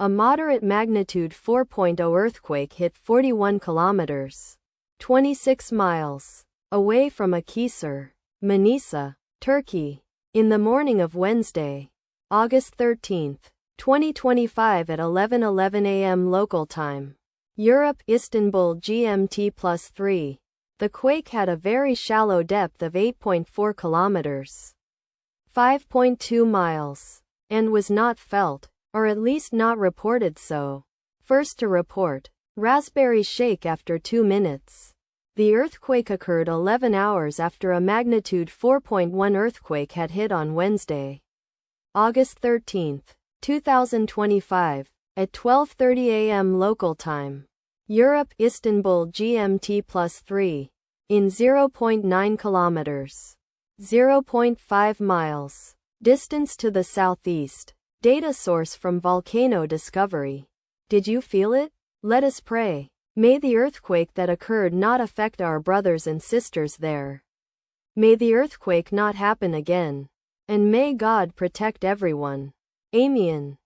A moderate magnitude 4.0 earthquake hit 41 kilometers, 26 miles, away from Akhisar, Manisa, Turkey, in the morning of Wednesday, August 13, 2025 at 11:11 a.m. local time. Europe, Istanbul GMT +3. The quake had a very shallow depth of 8.4 kilometers, 5.2 miles, and was not felt, or at least not reported so. First to report, Raspberry shake after 2 minutes. The earthquake occurred 11 hours after a magnitude 4.1 earthquake had hit on Wednesday, August 13, 2025, at 12:30 a.m. local time. Europe, Istanbul GMT +3, in 0.9 kilometers, 0.5 miles, distance to the southeast. Data source from Volcano Discovery. Did you feel it? Let us pray. May the earthquake that occurred not affect our brothers and sisters there. May the earthquake not happen again. And may God protect everyone. Amen.